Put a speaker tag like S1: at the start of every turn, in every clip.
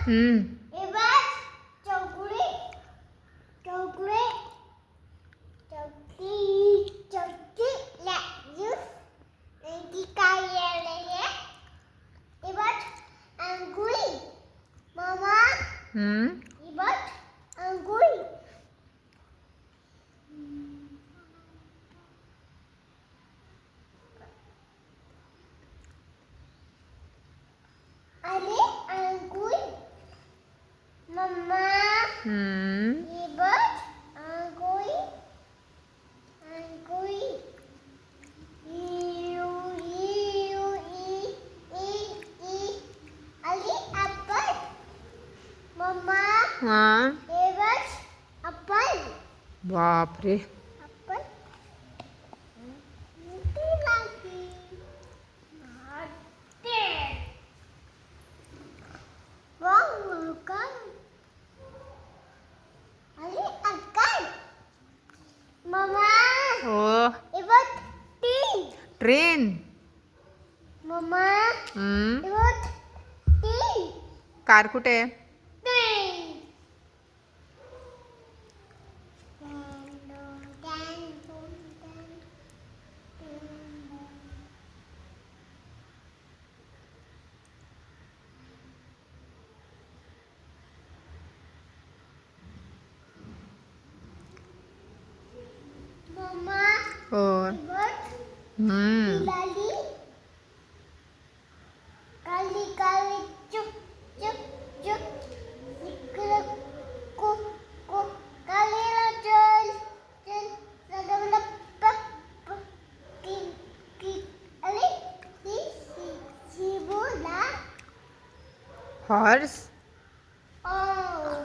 S1: हे बघ चौकुडी चौकुडी चौकी चौकी ज्यूस नाही काय आहे हे बघ अंगुळी मामा हे बघ अंगुळी अरे अंगुळी मम्मा हे बघ अंगुळी अंगुळी यू यू ई अली ॲपल मम्मा हे बघ ॲपल
S2: बापरे
S1: ॲपल मोठी लागली वाव काय अरे अक्कल मम्मा
S2: हो
S1: हे बघ टी
S2: ट्रेन
S1: मम्मा हे बघ टी
S2: कार कुठे आहे
S1: मम्मा
S2: हो
S1: लाली काली काली चुप चुप चुप इकडं को को कालीला चल चल सगळं पप की की अरे सी बोला
S2: हॉर्स
S1: Oh.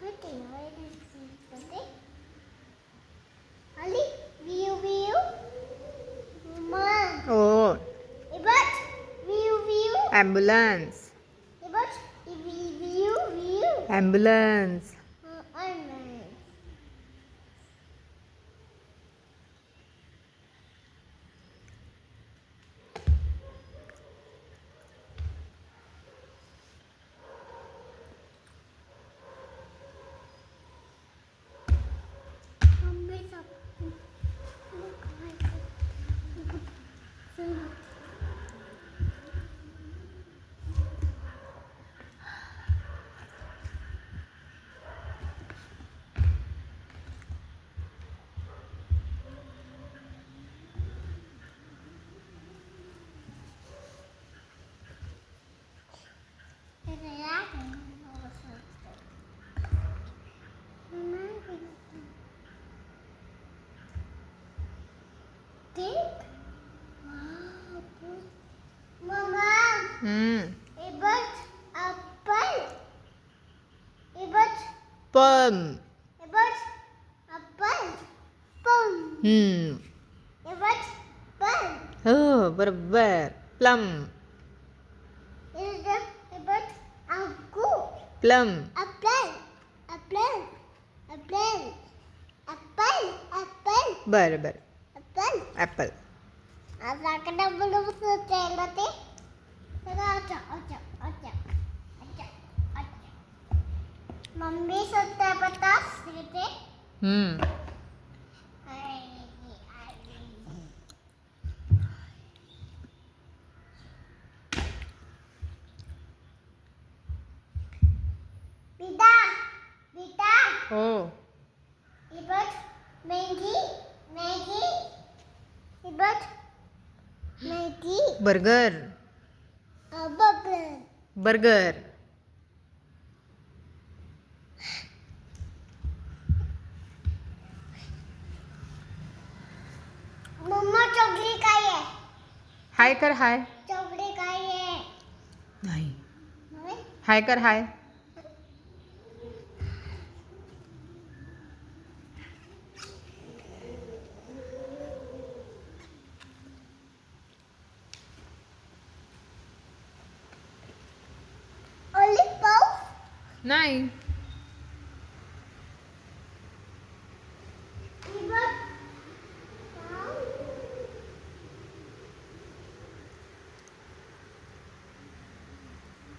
S1: होते Ali, view. Mama.
S2: हो
S1: Ibat, view.
S2: Ambulance
S1: Ibat, view.
S2: Ambulance
S1: Mama, ibat apple. Ibat
S2: पम
S1: apple. Pum. Ibat pum.
S2: हो बरोबर plum
S1: Ibat aku.
S2: Plum
S1: Apple.
S2: बरं बरं
S1: Apple.
S2: ॲपल
S1: आता कडे बोलू सुचेल ते अच्छा मम्मी सत्या पतास ते बीटा
S2: हो
S1: इबत मैगी इबत मैगी
S2: बर्गर बर्गर
S1: मम्मा चॉकलेट काय आहे
S2: हाय कर हाय
S1: चॉकलेट काय आहे
S2: नाही हाय कर हाय नाही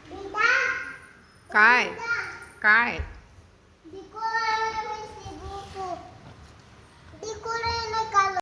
S1: Bida.
S2: काय काय